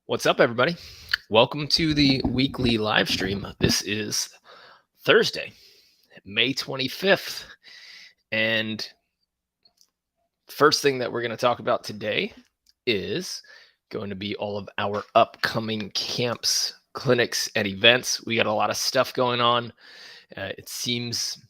What's up, everybody? Welcome to the weekly live stream. This is Thursday, May 25th. And first thing that we're going to talk about today is going to be all of our upcoming camps, clinics, and events. We got a lot of stuff going on. It seems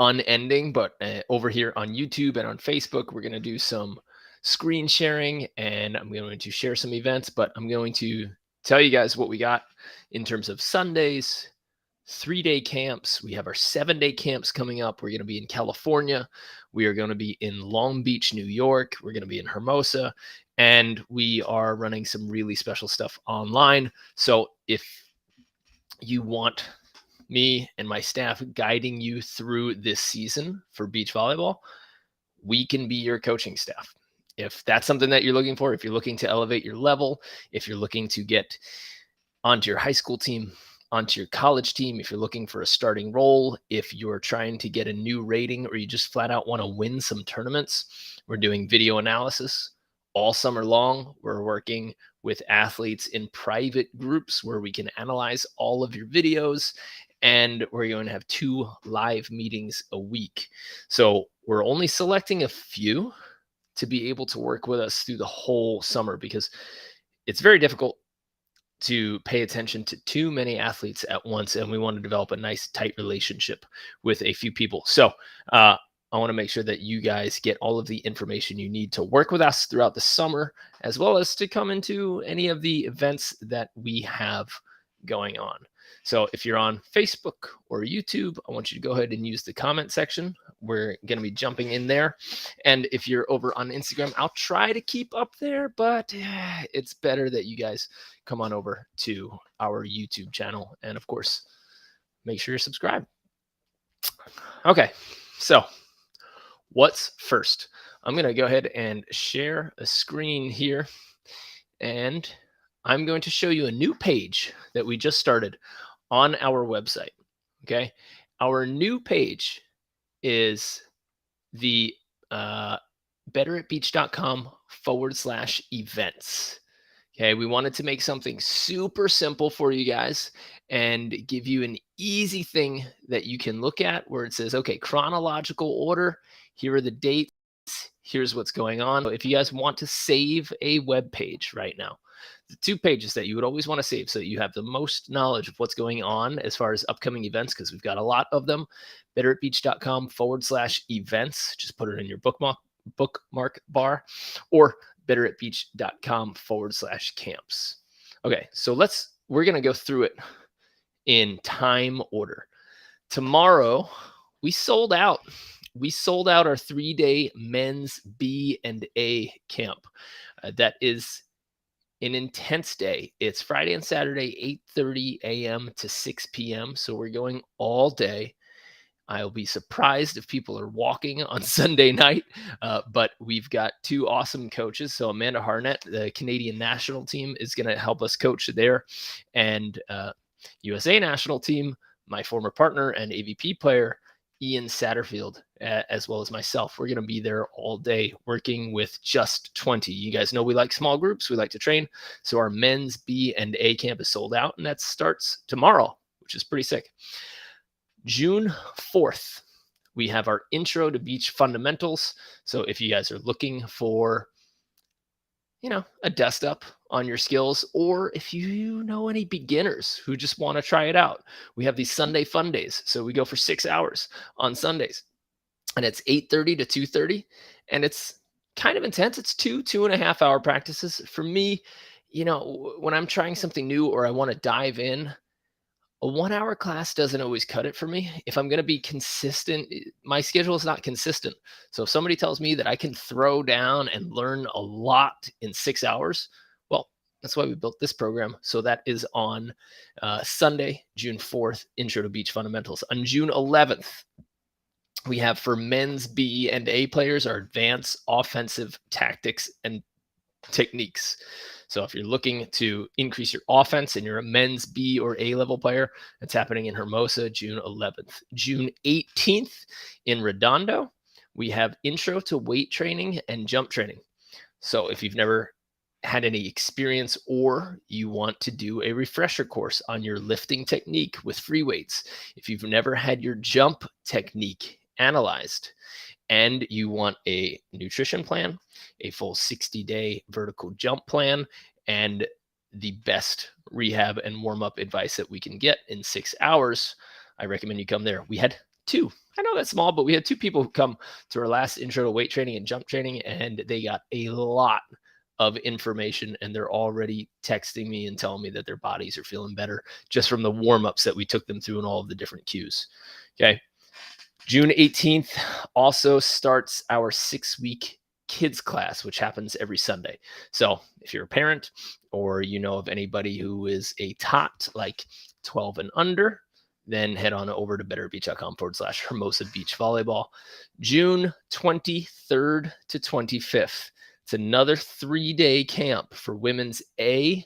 unending, but over here on YouTube and on Facebook, we're going to do some screen sharing, and I'm going to share some events, but I'm going to tell you guys what we got in terms of Sundays, 3-day camps. We have our 7-day camps coming up. We're going to be in California. We are going to be in Long Beach, New York. We're going to be in Hermosa, and we are running some really special stuff online. So if you want me and my staff guiding you through this season for beach volleyball, we can be your coaching staff. If that's something that you're looking for, if you're looking to elevate your level, if you're looking to get onto your high school team, onto your college team, if you're looking for a starting role, if you're trying to get a new rating, or you just flat out want to win some tournaments, we're doing video analysis all summer long. We're working with athletes in private groups where we can analyze all of your videos, and we're going to have 2 live meetings a week. So we're only selecting a few to be able to work with us through the whole summer, because it's very difficult to pay attention to too many athletes at once, and we want to develop a nice tight relationship with a few people. So I want to make sure that you guys get all of the information you need to work with us throughout the summer, as well as to come into any of the events that we have going on. So if you're on Facebook or YouTube, I want you to go ahead and use the comment section. We're going to be jumping in there. And if you're over on Instagram, I'll try to keep up there, but it's better that you guys come on over to our YouTube channel. And of course, make sure you're subscribed. Okay, so what's first? I'm going to go ahead and share a screen here, and I'm going to show you a new page that we just started on our website. Okay, our new page is the betteratbeach.com/events. Okay, we wanted to make something super simple for you guys and give you an easy thing that you can look at where it says, okay, chronological order, here are the dates, here's what's going on. If you guys want to save a web page right now, the 2 pages that you would always want to save so that you have the most knowledge of what's going on as far as upcoming events, because we've got a lot of them, betteratbeach.com/events. Just put it in your bookmark bar, or betteratbeach.com/camps. Okay, so we're going to go through it in time order. Tomorrow, we sold out. We sold out our 3-day men's B and A camp. That is an intense day. It's Friday and Saturday, 8:30 a.m. to 6 p.m. So we're going all day. I'll be surprised if people are walking on Sunday night, but we've got 2 awesome coaches. So Amanda Harnett, the Canadian national team, is going to help us coach there. And USA national team, my former partner and AVP player, Ian Satterfield, as well as myself. We're going to be there all day working with just 20. You guys know we like small groups. We like to train. So our men's B and A camp is sold out, and that starts tomorrow, which is pretty sick. June 4th, we have our Intro to Beach Fundamentals. So if you guys are looking for, a dust up on your skills, or if you know any beginners who just want to try it out, we have these Sunday fun days. So we go for 6 hours on Sundays, and it's 8:30 to 2:30, and it's kind of intense. It's 2.5 hour practices. For me, when I'm trying something new or I want to dive in, a 1-hour class doesn't always cut it for me. If I'm going to be consistent, my schedule is not consistent. So if somebody tells me that I can throw down and learn a lot in 6 hours, well, that's why we built this program. So that is on Sunday, June 4th, Intro to Beach Fundamentals. On June 11th, we have for men's B and A players our advanced offensive tactics and techniques. So if you're looking to increase your offense and you're a men's B or A level player, it's happening in Hermosa, June 11th. June 18th in Redondo, we have intro to weight training and jump training. So if you've never had any experience or you want to do a refresher course on your lifting technique with free weights, if you've never had your jump technique analyzed, and you want a nutrition plan, a full 60-day vertical jump plan, and the best rehab and warm up advice that we can get in 6 hours, I recommend you come there. We had two. I know that's small, but we had two people who come to our last intro to weight training and jump training, and they got a lot of information, and they're already texting me and telling me that their bodies are feeling better just from the warm-ups that we took them through and all of the different cues. Okay. June 18th also starts our 6-week kids class, which happens every Sunday. So if you're a parent or you know of anybody who is a tot, like 12 and under, then head on over to betterbeach.com/Hermosa Beach Volleyball. June 23rd to 25th. It's another 3-day camp for women's AA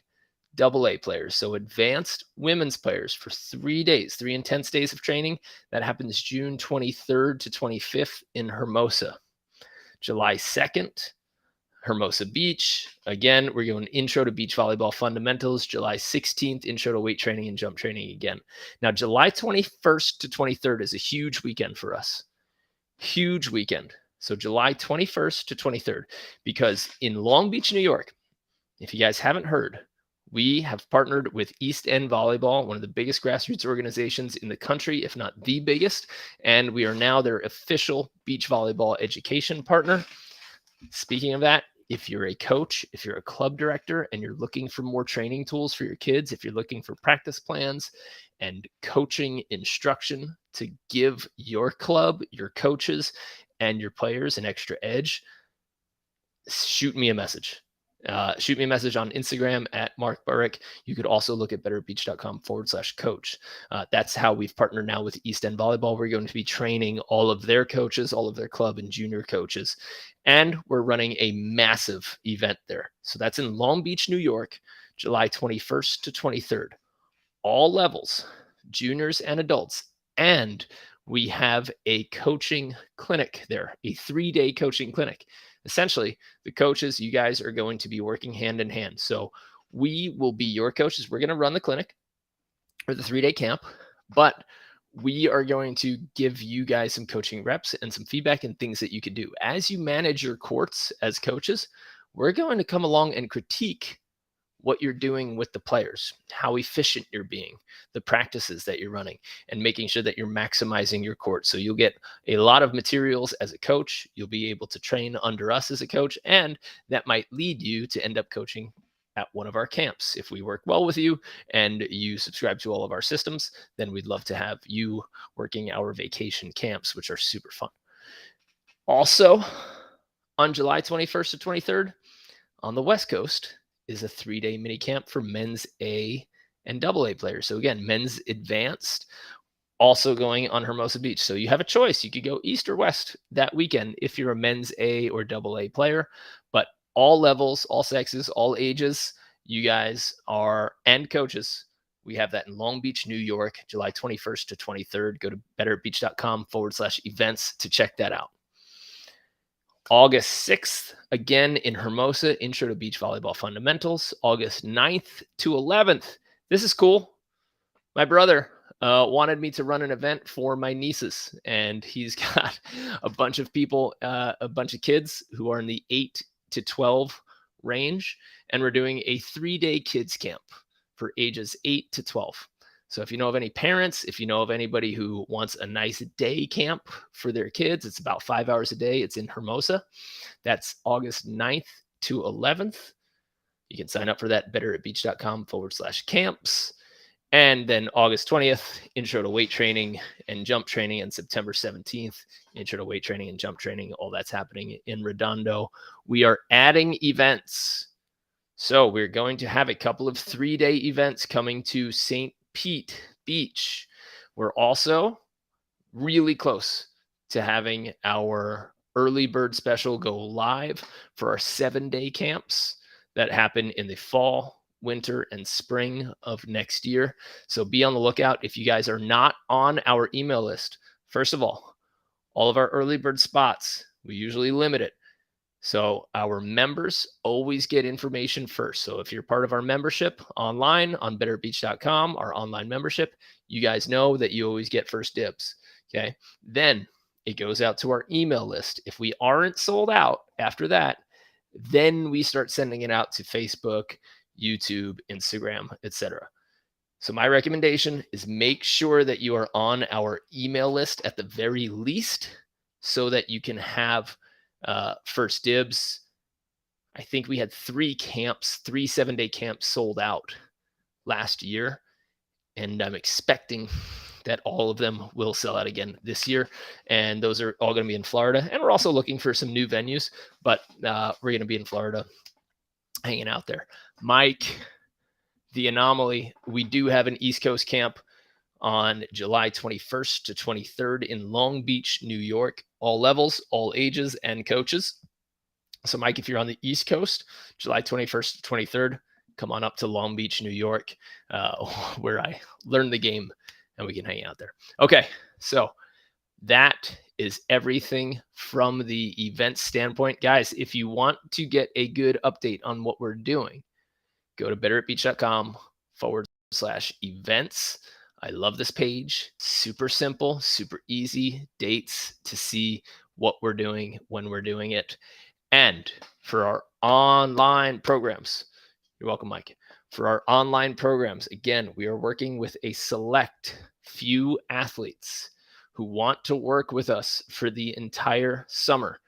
players. So advanced women's players for 3 days, 3 intense days of training. That happens June 23rd to 25th in Hermosa. July 2nd, Hermosa Beach. Again, we're going intro to beach volleyball fundamentals. July 16th, intro to weight training and jump training again. Now, July 21st to 23rd is a huge weekend for us. Huge weekend. So July 21st to 23rd, because in Long Beach, New York, if you guys haven't heard, we have partnered with East End Volleyball, one of the biggest grassroots organizations in the country, if not the biggest. And we are now their official beach volleyball education partner. Speaking of that, if you're a coach, if you're a club director, and you're looking for more training tools for your kids, if you're looking for practice plans and coaching instruction to give your club, your coaches, and your players an extra edge, shoot me a message. Shoot me a message on Instagram at Mark Burrick. You could also look at betterbeach.com/coach. That's how we've partnered now with East End Volleyball. We're going to be training all of their coaches, all of their club and junior coaches. And we're running a massive event there. So that's in Long Beach, New York, July 21st to 23rd. All levels, juniors and adults. And we have a coaching clinic there, a 3-day coaching clinic. Essentially, the coaches, you guys are going to be working hand in hand. So we will be your coaches. We're going to run the clinic or the 3-day camp, but we are going to give you guys some coaching reps and some feedback and things that you can do. As you manage your courts as coaches, we're going to come along and critique what you're doing with the players, how efficient you're being, the practices that you're running, and making sure that you're maximizing your court. So you'll get a lot of materials as a coach. You'll be able to train under us as a coach, and that might lead you to end up coaching at one of our camps. If we work well with you and you subscribe to all of our systems, then we'd love to have you working our vacation camps, which are super fun. Also, on July 21st to 23rd, on the West Coast, is a 3-day mini camp for men's A and AA players. So again, men's advanced, also going on Hermosa Beach. So you have a choice. You could go east or west that weekend if you're a men's A or AA player, but all levels, all sexes, all ages, you guys are, and coaches. We have that in Long Beach, New York, July 21st to 23rd. Go to betterbeach.com/events to check that out. August 6th, again in Hermosa, intro to beach volleyball fundamentals. August 9th to 11th. This is cool. My brother wanted me to run an event for my nieces, and he's got a bunch of people, a bunch of kids who are in the 8 to 12 range, and we're doing a 3-day kids camp for ages 8 to 12. So if you know of any parents, if you know of anybody who wants a nice day camp for their kids, it's about 5 hours a day. It's in Hermosa. That's August 9th to 11th. You can sign up for that betterbeach.com/camps. And then August 20th, intro to weight training and jump training. And September 17th, intro to weight training and jump training. All that's happening in Redondo. We are adding events. So we're going to have a couple of 3-day events coming to St. Pete Beach. We're also really close to having our early bird special go live for our 7-day camps that happen in the fall, winter, and spring of next year. So be on the lookout. If you guys are not on our email list, first of all, All of our early bird spots, we usually limit it. So our members always get information first. So if you're part of our membership online on betterbeach.com, our online membership, you guys know that you always get first dibs. Okay. Then it goes out to our email list. If we aren't sold out after that, then we start sending it out to Facebook, YouTube, Instagram, etc. So my recommendation is make sure that you are on our email list at the very least so that you can have first dibs. I think we had 3 7-day camps sold out last year, and I'm expecting that all of them will sell out again this year. And those are all going to be in Florida. And we're also looking for some new venues, but we're going to be in Florida hanging out there. Mike, the anomaly, we do have an East Coast camp on July 21st to 23rd in Long Beach, New York, all levels, all ages, and coaches. So, Mike, if you're on the East Coast, July 21st to 23rd, come on up to Long Beach, New York, where I learned the game and we can hang out there. Okay, so that is everything from the event standpoint. Guys, if you want to get a good update on what we're doing, go to betteratbeach.com/events. I love this page. Super simple, super easy dates to see what we're doing, when we're doing it. And for our online programs, you're welcome, Mike. For our online programs, again, we are working with a select few athletes who want to work with us for the entire summer.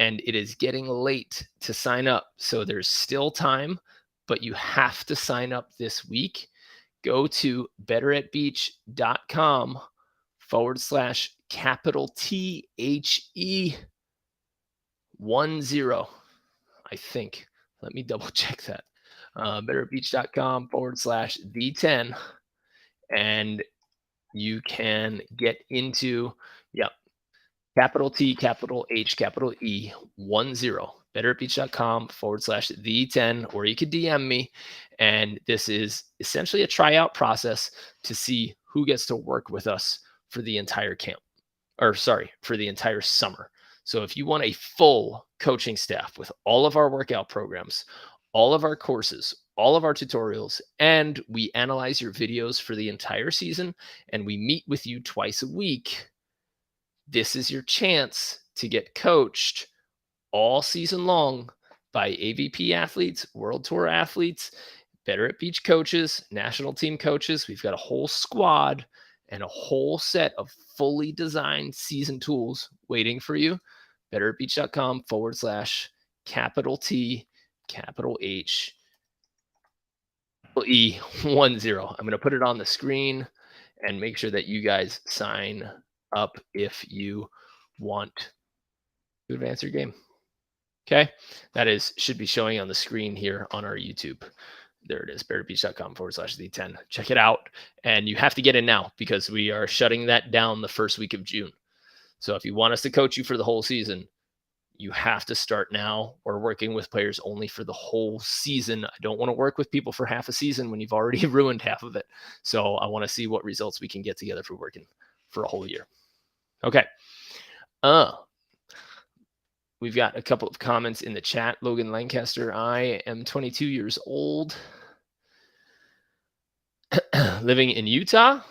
And it is getting late to sign up. So there's still time, but you have to sign up this week. Go to betteratbeach.com/capital THE 10. I think. Let me double check that. Betteratbeach.com/the10. And you can get into, capital T, capital H, capital E, 10. Betteratbeach.com/the10, or you could DM me. And this is essentially a tryout process to see who gets to work with us for the entire camp, or for the entire summer. So if you want a full coaching staff with all of our workout programs, all of our courses, all of our tutorials, and we analyze your videos for the entire season, and we meet with you twice a week, this is your chance to get coached all season long by AVP athletes, World Tour athletes, Better at Beach coaches, national team coaches. We've got a whole squad and a whole set of fully designed season tools waiting for you. betteratbeach.com/capital T, capital H, E 10. I'm going to put it on the screen and make sure that you guys sign up if you want to advance your game. Okay, that should be showing on the screen here on our YouTube. There it is, betterbeach.com/the10. Check it out. And you have to get in now because we are shutting that down the first week of June. So if you want us to coach you for the whole season, you have to start now. We're working with players only for the whole season. I don't want to work with people for half a season when you've already ruined half of it. So I want to see what results we can get together for working for a whole year. Okay. We've got a couple of comments in the chat. Logan Lancaster, I am 22 years old, living in Utah.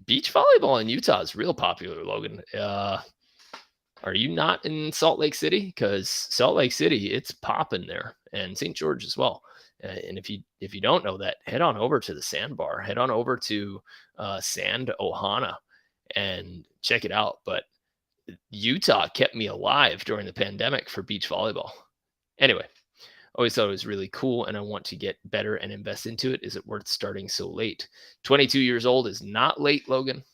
Beach volleyball in Utah is real popular, Logan. Are you not in Salt Lake City? Because Salt Lake City, it's popping there, and St. George as well. And if you don't know that, head on over to the Sandbar. Head on over to Sand Ohana and check it out. But Utah kept me alive during the pandemic for beach volleyball. Anyway, always thought it was really cool, and I want to get better and invest into it. Is it worth starting so late? 22 years old is not late, Logan.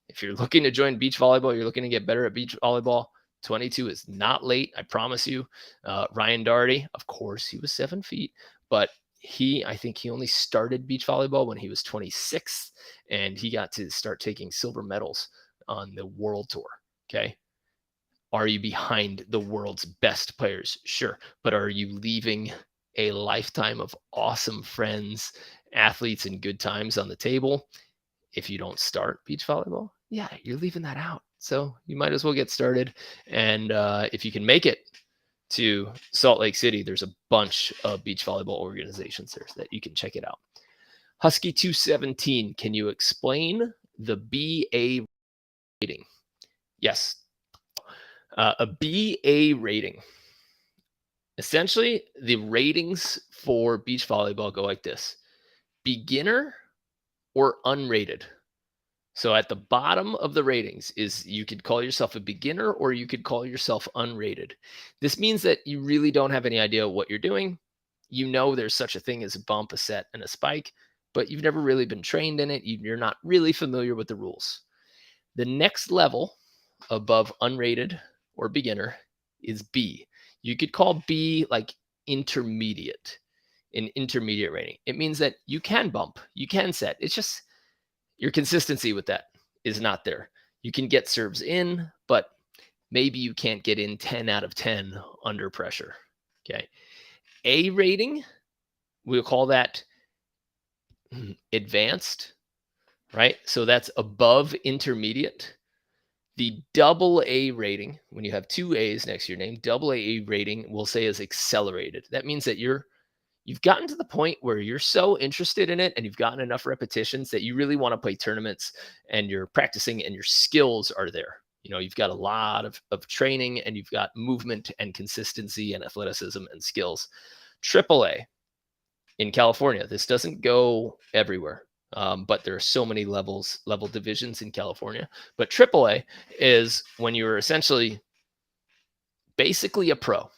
If you're looking to join beach volleyball, you're looking to get better at beach volleyball, 22 is not late, I promise you. Ryan Doherty, of course, he was 7 feet, but I think he only started beach volleyball when he was 26, and he got to start taking silver medals on the World Tour. Okay. Are you behind the world's best players? Sure. But are you leaving a lifetime of awesome friends, athletes, and good times on the table if you don't start beach volleyball? Yeah, you're leaving that out. So you might as well get started. And if you can make it to Salt Lake City, there's a bunch of beach volleyball organizations there that you can check it out. Husky 217, can you explain the BA rating? Yes. A BA rating. Essentially, the ratings for beach volleyball go like this: beginner or unrated. So at the bottom of the ratings is you could call yourself a beginner or you could call yourself unrated. This means that you really don't have any idea what you're doing. You know there's such a thing as a bump, a set, and a spike, but you've never really been trained in it. You're not really familiar with the rules. The next level above unrated or beginner is B. You could call B like intermediate, an intermediate rating. It means that you can bump, you can set. It's just your consistency with that is not there. You can get serves in, but maybe you can't get in 10 out of 10 under pressure. Okay. A rating, we'll call that advanced, right? So that's above intermediate. The double A rating, when you have two A's next to your name, double A rating we'll say is accelerated. That means that you've gotten to the point where you're so interested in it and you've gotten enough repetitions that you really want to play tournaments and you're practicing and your skills are there. You know, you've got a lot of training and you've got movement and consistency and athleticism and skills. Triple A in California, this doesn't go everywhere. But there are so many level divisions in California. But AAA is when you're essentially basically a pro.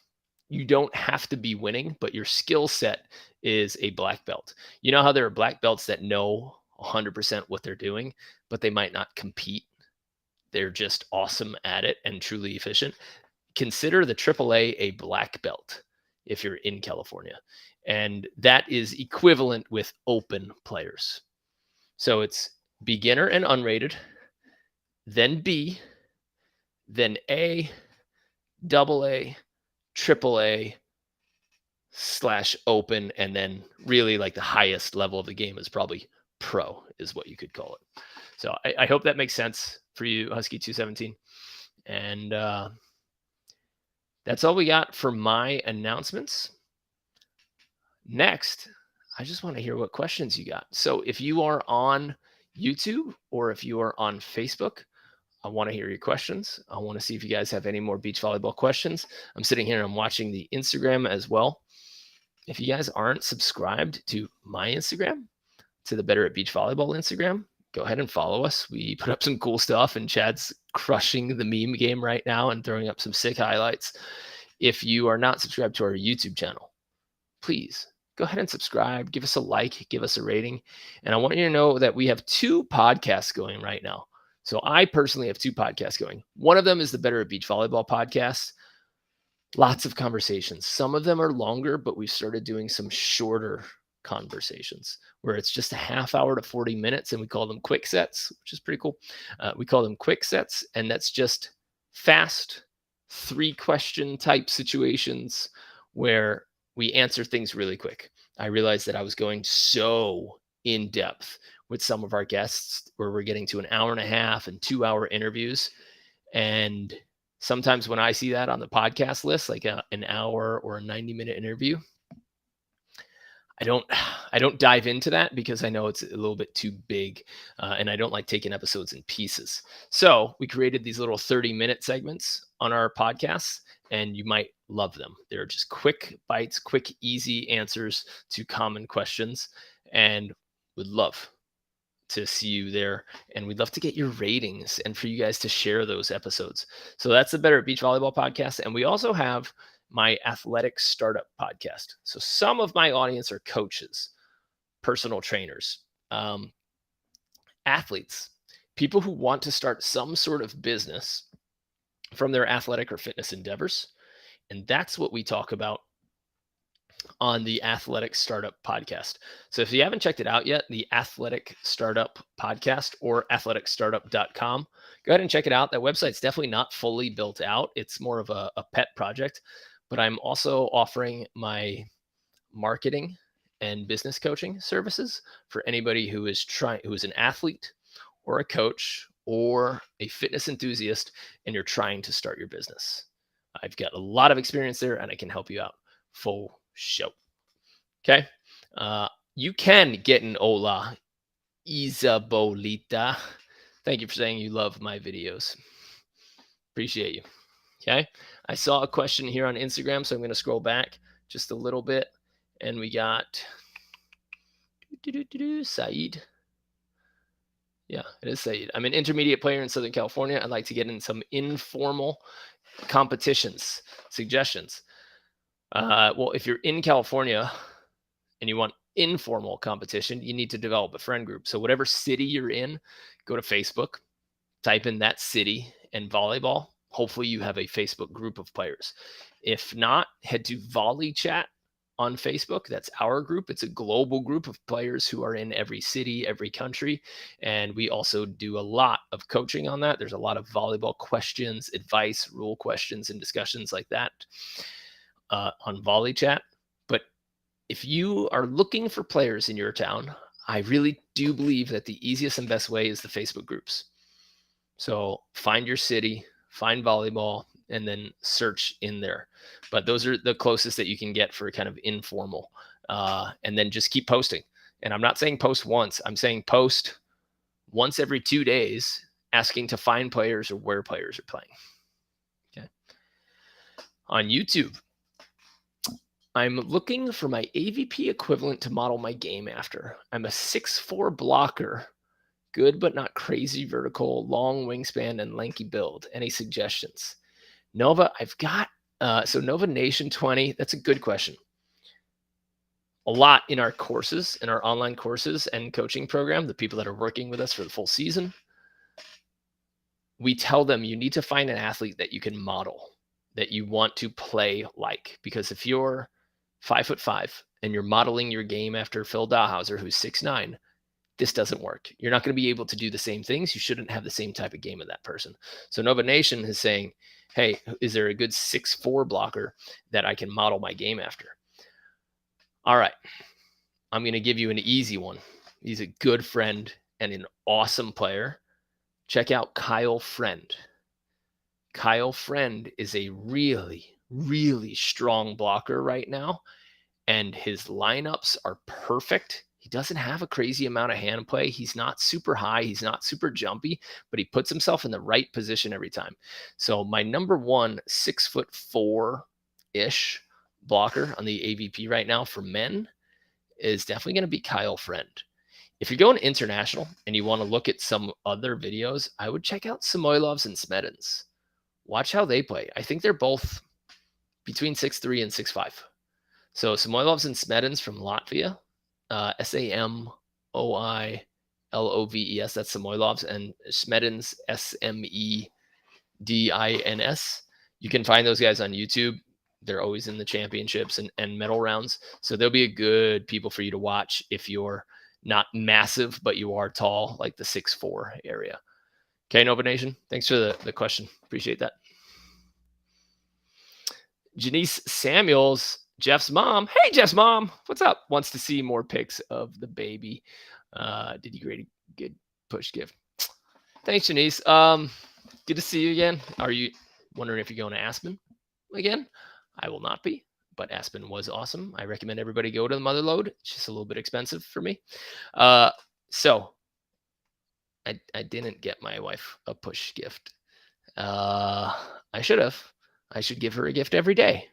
You don't have to be winning, but your skill set is a black belt. You know how there are black belts that know 100% what they're doing, but they might not compete. They're just awesome at it and truly efficient. Consider the AAA a black belt if you're in California. And that is equivalent with open players. So it's beginner and unrated, then B, then A, double A, triple A / open, and then really like the highest level of the game is probably pro, is what you could call it. So I hope that makes sense for you, Husky 217. And that's all we got for my announcements. Next, I just want to hear what questions you got. So if you are on YouTube or if you are on Facebook, I want to hear your questions. I want to see if you guys have any more beach volleyball questions. I'm sitting here and I'm watching the Instagram as well. If you guys aren't subscribed to my Instagram, to the Better at Beach Volleyball Instagram, go ahead and follow us. We put up some cool stuff and Chad's crushing the meme game right now and throwing up some sick highlights. If you are not subscribed to our YouTube channel, please go ahead and subscribe, give us a like, give us a rating. And I want you to know that we have 2 podcasts going right now. So I personally have 2 podcasts going. One of them is the Better at Beach Volleyball podcast. Lots of conversations. Some of them are longer, but we've started doing some shorter conversations where it's just a half hour to 40 minutes and we call them quick sets, which is pretty cool. We call them quick sets, and that's just fast 3-question type situations where we answer things really quick. I realized that I was going so in depth with some of our guests where we're getting to an hour and a half and 2-hour interviews. And sometimes when I see that on the podcast list, like an hour or a 90-minute interview, I don't dive into that because I know it's a little bit too big, and I don't like taking episodes in pieces. So we created these little 30-minute segments on our podcasts, and you might love them. They're just quick bites, quick, easy answers to common questions, and would love to see you there. And we'd love to get your ratings and for you guys to share those episodes. So that's the Better at Beach Volleyball podcast. And we also have my athletic startup podcast. So some of my audience are coaches, personal trainers, athletes, people who want to start some sort of business from their athletic or fitness endeavors. And that's what we talk about on the Athletic Startup Podcast. So if you haven't checked it out yet, the Athletic Startup Podcast or athleticstartup.com, go ahead and check it out. That website's definitely not fully built out. It's more of a pet project, but I'm also offering my marketing and business coaching services for anybody who is an athlete or a coach or a fitness enthusiast and you're trying to start your business. I've got a lot of experience there and I can help you out. Full show. Okay. You can get an hola, Isabolita. Thank you for saying you love my videos. Appreciate you. Okay. I saw a question here on Instagram, so I'm going to scroll back just a little bit. And we got Saeed. Yeah, it is Saeed. I'm an intermediate player in Southern California. I'd like to get in some informal competitions. Suggestions. Well, if you're in California and you want informal competition, you need to develop a friend group. So whatever city you're in, go to Facebook, type in that city and volleyball. Hopefully you have a Facebook group of players. If not, head to Volley Chat on Facebook. That's our group. It's a global group of players who are in every city, every country. And we also do a lot of coaching on that. There's a lot of volleyball questions, advice, rule questions, and discussions like that on Volley Chat. But if you are looking for players in your town, I really do believe that the easiest and best way is the Facebook groups. So find your city, find volleyball, and then search in there. But those are the closest that you can get for kind of informal. And then just keep posting. And I'm not saying post once. I'm saying post once every 2 days, asking to find players or where players are playing. Okay. On YouTube, I'm looking for my AVP equivalent to model my game after. I'm a 6'4" blocker. Good, but not crazy vertical, long wingspan, and lanky build. Any suggestions? Nova, I've got, so Nova Nation 20, that's a good question. A lot in our courses, in our online courses and coaching program, the people that are working with us for the full season, we tell them you need to find an athlete that you can model, that you want to play like. Because if you're 5'5" and you're modeling your game after Phil Dahauser, who's 6'9", this doesn't work. You're not going to be able to do the same things. You shouldn't have the same type of game of that person. So Nova Nation is saying, hey, is there a good 6'4" blocker that I can model my game after? All right. I'm going to give you an easy one. He's a good friend and an awesome player. Check out Kyle Friend. Kyle Friend is a really, really strong blocker right now, and his lineups are perfect. He doesn't have a crazy amount of hand play. He's not super high. He's not super jumpy, but he puts himself in the right position every time. So my number one 6'4"-ish blocker on the AVP right now for men is definitely going to be Kyle Friend. If you're going international and you want to look at some other videos, I would check out Samoilovs and Smedins. Watch how they play. I think they're both between 6'3" and 6'5". So Samoilovs and Smedins from Latvia, Samoilovs, that's Samoilovs, and Smedins, Smedins. You can find those guys on YouTube. They're always in the championships and medal rounds. So they'll be a good people for you to watch if you're not massive, but you are tall, like the 6'4" area. Okay, Nova Nation, thanks for the question. Appreciate that. Janice Samuels, Jeff's mom. Hey, Jeff's mom. What's up? Wants to see more pics of the baby. Did you create a good push gift? Thanks, Janice. Good to see you again. Are you wondering if you're going to Aspen again? I will not be, but Aspen was awesome. I recommend everybody go to the Motherlode. It's just a little bit expensive for me. So I didn't get my wife a push gift. I should have. I should give her a gift every day.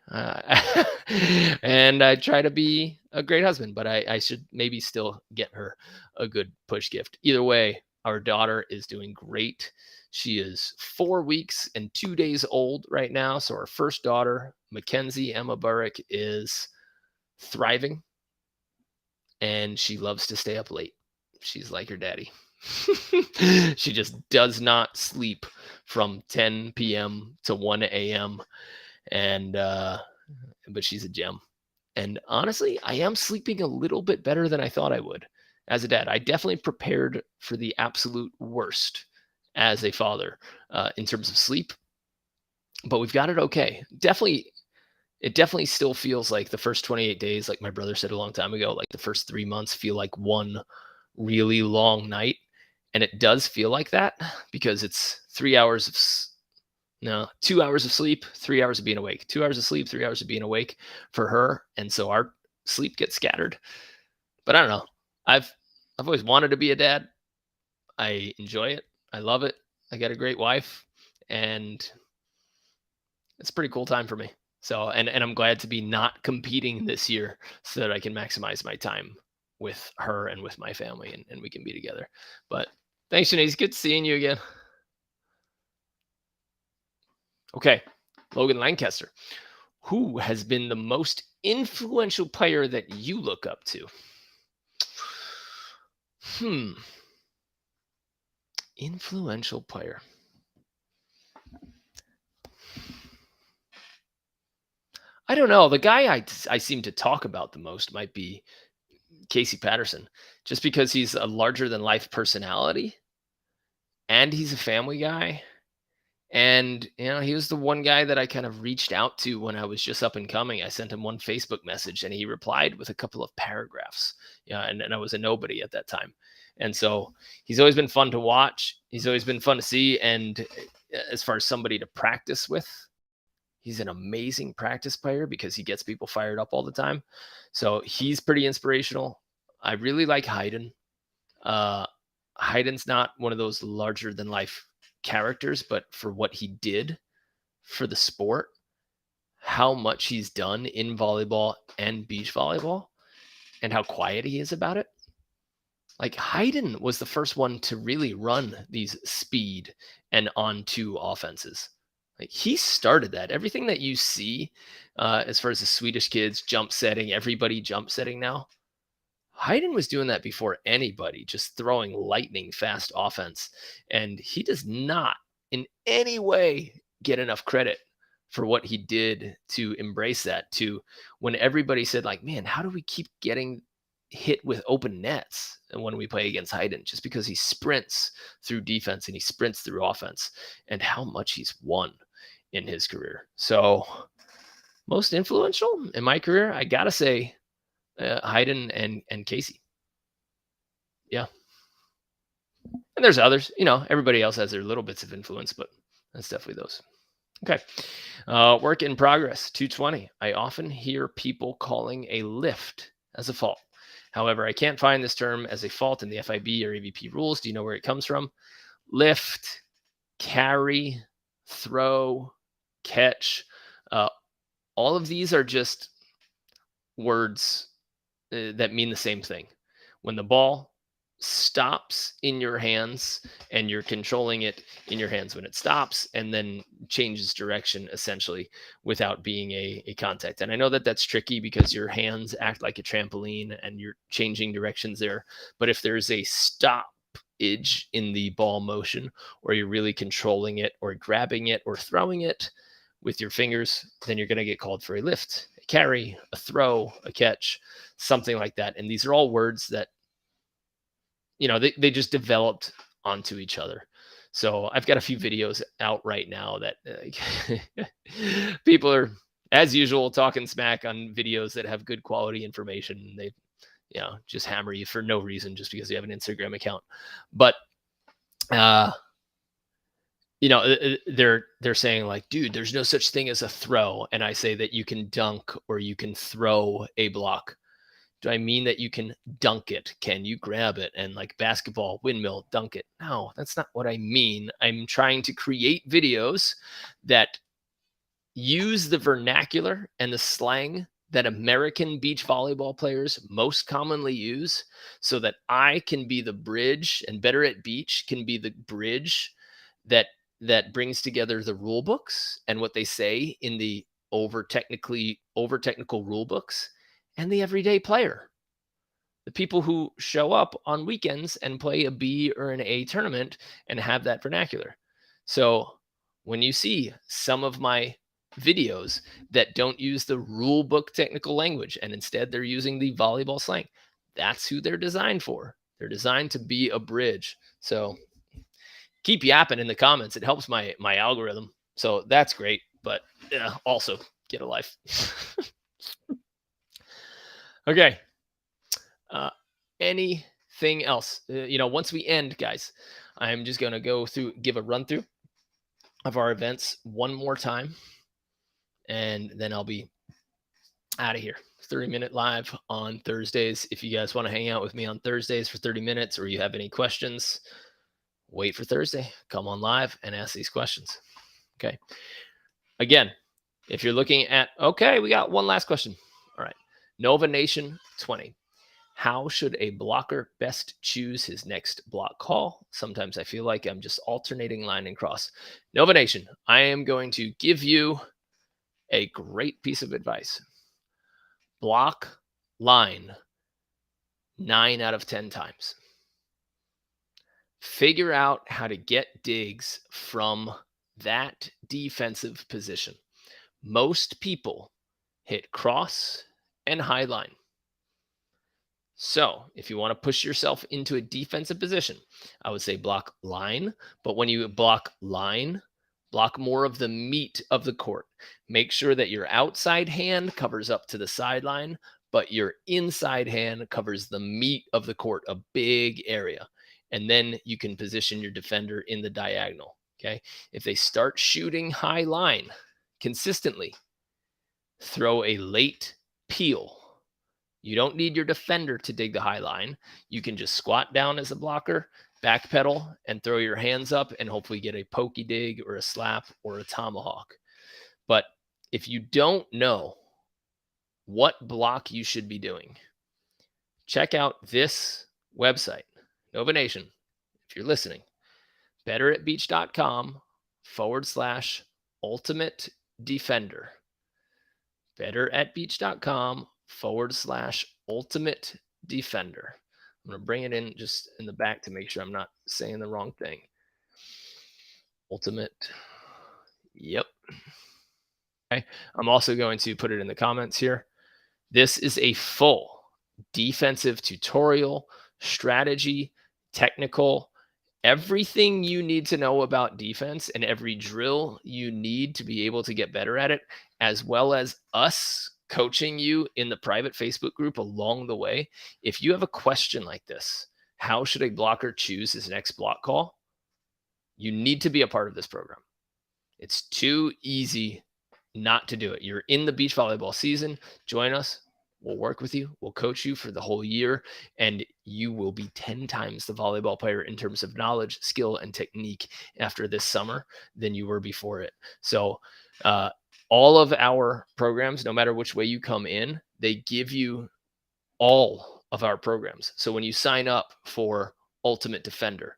And I try to be a great husband, but I should maybe still get her a good push gift. Either way, our daughter is doing great. She is 4 weeks and 2 days old right now. So our first daughter, Mackenzie Emma Burrick, is thriving, and she loves to stay up late. She's like her daddy. She just does not sleep from 10 p.m. to 1 a.m. And but she's a gem. And honestly, I am sleeping a little bit better than I thought I would as a dad. I definitely prepared for the absolute worst as a father in terms of sleep, but we've got it okay. It definitely still feels like the first 28 days, like my brother said a long time ago, like the first 3 months feel like one really long night. And it does feel like that because it's 3 hours of no, 2 hours of sleep, 3 hours of being awake, 2 hours of sleep, 3 hours of being awake for her. And so our sleep gets scattered. But I don't know. I've I've always wanted to be a dad. I enjoy it. I love it. I got a great wife, and it's a pretty cool time for me. So, and I'm glad to be not competing this year so that I can maximize my time with her and with my family, and we can be together. But thanks, Shanice. Good seeing you again. Okay, Logan Lancaster. Who has been the most influential player that you look up to? Influential player. I don't know. The guy I seem to talk about the most might be Casey Patterson, just because he's a larger than life personality and he's a family guy. And, he was the one guy that I kind of reached out to when I was just up and coming. I sent him one Facebook message and he replied with a couple of paragraphs. Yeah. And I was a nobody at that time. And so he's always been fun to watch. He's always been fun to see. And as far as somebody to practice with, he's an amazing practice player because he gets people fired up all the time. So he's pretty inspirational. I really like Hayden. Hayden's not one of those larger than life characters, but for what he did for the sport, how much he's done in volleyball and beach volleyball, and how quiet he is about it. Like Hayden was the first one to really run these speed and on-two offenses. Like he started that. Everything that you see as far as the Swedish kids jump setting, everybody jump setting now, Hayden was doing that before anybody, just throwing lightning fast offense. And he does not in any way get enough credit for what he did to embrace that. To when everybody said, like, man, how do we keep getting hit with open nets and when we play against Hayden? Just because he sprints through defense and he sprints through offense, and how much he's won in his career. So most influential in my career, I gotta say, Hayden and Casey. Yeah. And there's others, everybody else has their little bits of influence, but that's definitely those. Okay. Work in progress, 220. I often hear people calling a lift as a fault. However, I can't find this term as a fault in the FIB or AVP rules. Do you know where it comes from? Lift, carry, throw, catch. All of these are just words that mean the same thing. When the ball stops in your hands and you're controlling it in your hands when it stops and then changes direction essentially without being a contact. And I know that that's tricky because your hands act like a trampoline and you're changing directions there. But if there's a stoppage in the ball motion, or you're really controlling it or grabbing it or throwing it with your fingers, then you're going to get called for a lift, a carry, a throw, a catch, something like that. And these are all words that, they just developed onto each other. So I've got a few videos out right now that people are, as usual, talking smack on videos that have good quality information. They, just hammer you for no reason just because you have an Instagram account. But, they're saying like, dude, there's no such thing as a throw. And I say that you can dunk or you can throw a block. Do I mean that you can dunk it? Can you grab it and like basketball, windmill, dunk it? No, that's not what I mean. I'm trying to create videos that use the vernacular and the slang that American beach volleyball players most commonly use so that I can be the bridge, and Better at Beach can be the bridge that brings together the rule books and what they say in the over technical rule books and the everyday player, the people who show up on weekends and play a B or an A tournament and have that vernacular. So when you see some of my videos that don't use the rule book technical language and instead they're using the volleyball slang, that's who they're designed for. They're designed to be a bridge. So keep yapping in the comments. It helps my algorithm. So that's great. But also get a life. Okay. Anything anything else? Once we end, guys, I'm just going to give a run through of our events one more time, and then I'll be out of here. 30-minute live on Thursdays. If you guys want to hang out with me on Thursdays for 30 minutes, or you have any questions, wait for Thursday. Come on live and ask these questions. Okay. Again, if you're looking at, okay, we got one last question. All right. Nova Nation 20. How should a blocker best choose his next block call? Sometimes I feel like I'm just alternating line and cross. Nova Nation, I am going to give you a great piece of advice. Block line 9 out of 10 times. Figure out how to get digs from that defensive position. Most people hit cross and high line. So if you want to push yourself into a defensive position, I would say block line. But when you block line, block more of the meat of the court. Make sure that your outside hand covers up to the sideline, but your inside hand covers the meat of the court, a big area. And then you can position your defender in the diagonal. Okay. If they start shooting high line consistently, throw a late peel. You don't need your defender to dig the high line. You can just squat down as a blocker, backpedal, and throw your hands up and hopefully get a pokey dig or a slap or a tomahawk. But if you don't know what block you should be doing, check out this website, Nova Nation, if you're listening, betteratbeach.com/ultimate defender. betteratbeach.com/ultimate defender. I'm going to bring it in just in the back to make sure I'm not saying the wrong thing. Ultimate. Yep. Okay. I'm also going to put it in the comments here. This is a full defensive tutorial, strategy, technical, everything you need to know about defense and every drill you need to be able to get better at it, as well as us coaching you in the private Facebook group along the way. If you have a question like this, how should a blocker choose his next block call? You need to be a part of this program. It's too easy not to do it. You're in the beach volleyball season. Join us. We'll work with you. We'll coach you for the whole year, and you will be 10 times the volleyball player in terms of knowledge, skill, and technique after this summer than you were before it. So all of our programs, no matter which way you come in, they give you all of our programs. So when you sign up for Ultimate Defender,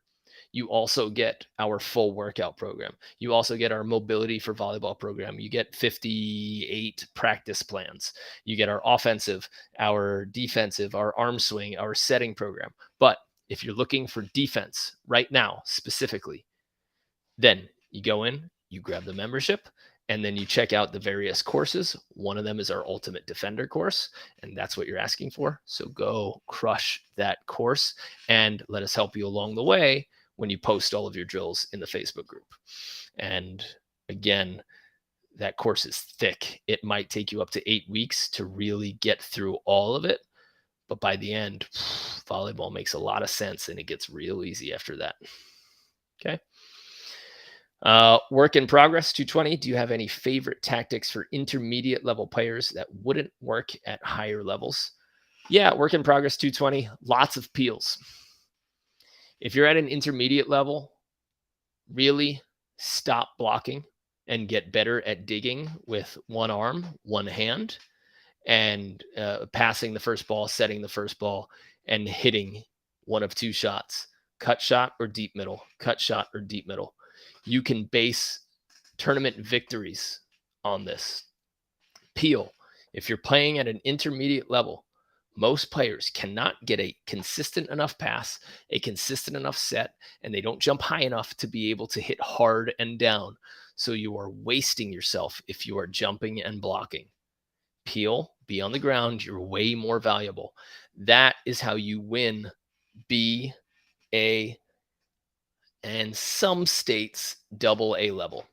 you also get our full workout program. You also get our mobility for volleyball program. You get 58 practice plans. You get our offensive, our defensive, our arm swing, our setting program. But if you're looking for defense right now, specifically, then you go in, you grab the membership, and then you check out the various courses. One of them is our Ultimate Defender course, and that's what you're asking for. So go crush that course and let us help you along the way when you post all of your drills in the Facebook group. And again, that course is thick. It might take you up to 8 weeks to really get through all of it. But by the end, volleyball makes a lot of sense and it gets real easy after that. Okay. Work in progress 220. Do you have any favorite tactics for intermediate level players that wouldn't work at higher levels? Yeah, work in progress 220. Lots of peels. If you're at an intermediate level, really stop blocking and get better at digging with one arm, one hand, and passing the first ball, setting the first ball, and hitting one of two shots, cut shot or deep middle, cut shot or deep middle. You can base tournament victories on this. Peel. If you're playing at an intermediate level, most players cannot get a consistent enough pass, a consistent enough set, and they don't jump high enough to be able to hit hard and down. So you are wasting yourself if you are jumping and blocking. Peel, be on the ground. You're way more valuable. That is how you win B, A, and some states AA level.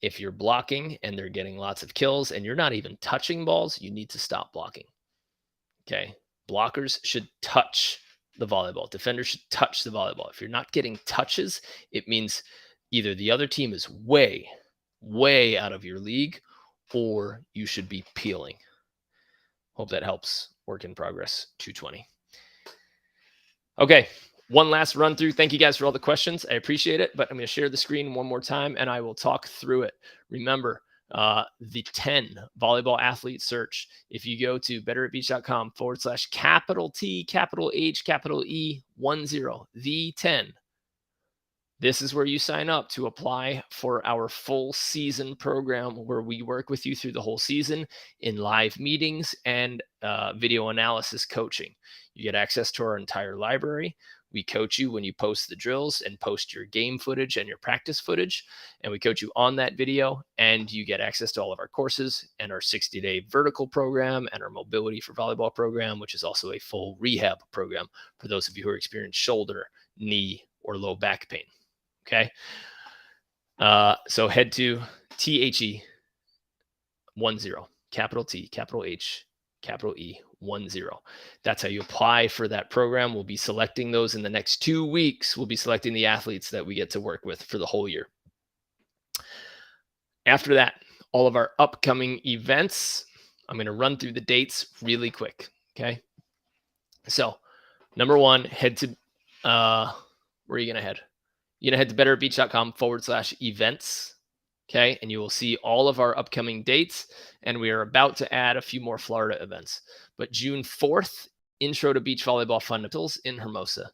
If you're blocking and they're getting lots of kills and you're not even touching balls, you need to stop blocking. Okay. Blockers should touch the volleyball. Defenders should touch the volleyball. If you're not getting touches, it means either the other team is way, way out of your league, or you should be peeling. Hope that helps. Work in progress 220. Okay, one last run through. Thank you guys for all the questions. I appreciate it, but I'm going to share the screen one more time and I will talk through it. Remember, the 10 volleyball athlete search. If you go to betteratbeach.com/capital T, capital H, capital E, 10, the 10. This is where you sign up to apply for our full season program, where we work with you through the whole season in live meetings and video analysis coaching. You get access to our entire library. We coach you when you post the drills and post your game footage and your practice footage. And we coach you on that video, and you get access to all of our courses and our 60-day vertical program and our mobility for volleyball program, which is also a full rehab program for those of you who are experiencing shoulder, knee, or low back pain. Okay. So head to THE 10, capital T, capital H, capital E, 10. That's how you apply for that program. We'll be selecting those in the next 2 weeks. We'll be selecting the athletes that we get to work with for the whole year. After that, all of our upcoming events, I'm going to run through the dates really quick. Okay. So number one, head to, where are you going to head? You're going to head to betteratbeach.com/events. Okay. And you will see all of our upcoming dates. And we are about to add a few more Florida events. But June 4th, Intro to Beach Volleyball Fundamentals in Hermosa.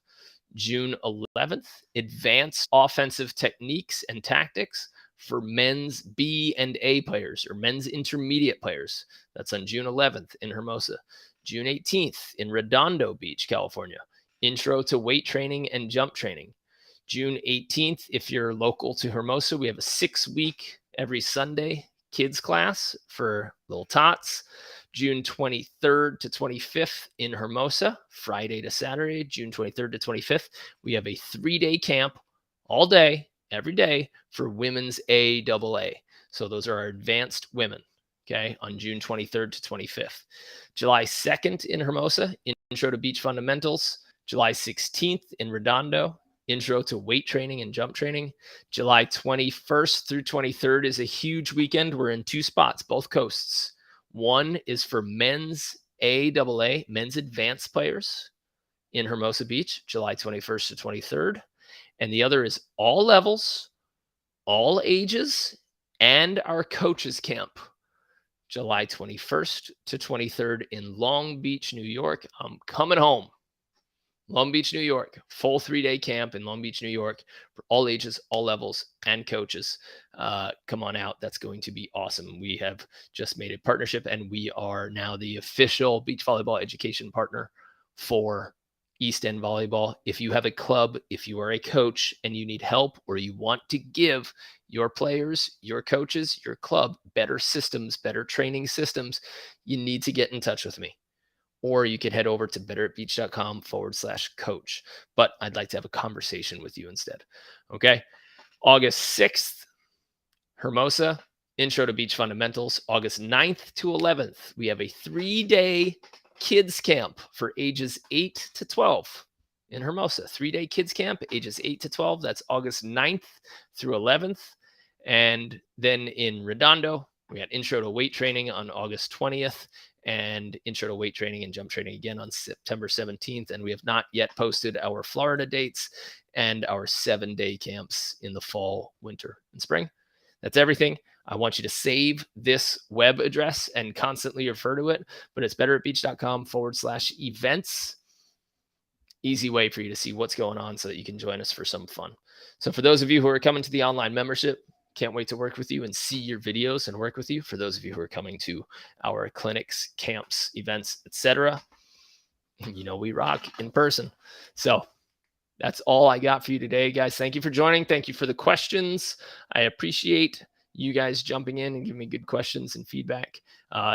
June 11th, Advanced Offensive Techniques and Tactics for men's B and A players, or men's intermediate players. That's on June 11th in Hermosa. June 18th in Redondo Beach, California. Intro to Weight Training and Jump Training. June 18th, if you're local to Hermosa, we have a 6-week every Sunday kids class for little tots. June 23rd to 25th in Hermosa, Friday to Saturday, June 23rd to 25th. We have a 3-day camp all day, every day for women's AAA. So those are our advanced women, okay, on June 23rd to 25th. July 2nd in Hermosa, Intro to Beach Fundamentals. July 16th in Redondo, Intro to Weight Training and Jump Training. July 21st through 23rd is a huge weekend. We're in 2 spots, both coasts. One is for men's AAA, men's advanced players in Hermosa Beach, July 21st to 23rd. And the other is all levels, all ages, and our coaches camp, July 21st to 23rd in Long Beach, New York. I'm coming home. Long Beach, New York, full 3-day camp in Long Beach, New York for all ages, all levels, and coaches. Come on out. That's going to be awesome. We have just made a partnership, and we are now the official beach volleyball education partner for East End Volleyball. If you have a club, if you are a coach and you need help, or you want to give your players, your coaches, your club better systems, better training systems, you need to get in touch with me. Or you could head over to betteratbeach.com/coach. But I'd like to have a conversation with you instead. Okay. August 6th, Hermosa, Intro to Beach Fundamentals. August 9th to 11th, we have a 3-day kids camp for ages 8 to 12 in Hermosa. 3-day kids camp, ages 8 to 12. That's August 9th through 11th. And then in Redondo, we got Intro to Weight Training on August 20th. And Intro to Weight Training and Jump Training again on September 17th. And we have not yet posted our Florida dates and our 7-day camps in the fall, winter, and spring. That's everything. I want you to save this web address and constantly refer to it, but it's betteratbeach.com/events. Easy way for you to see what's going on so that you can join us for some fun. So for those of you who are coming to the online membership, can't wait to work with you and see your videos and work with you. For those of you who are coming to our clinics, camps, events, etc., you know we rock in person. So that's all I got for you today, guys. Thank you for joining. Thank you for the questions. I appreciate you guys jumping in and giving me good questions and feedback.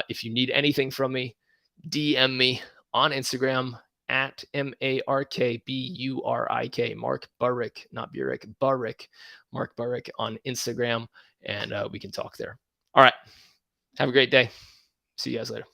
If you need anything from me, DM me on Instagram at MarkBurik, Mark Burick, not Burek, Burick, Mark Burick on Instagram, and we can talk there. All right. Have a great day. See you guys later.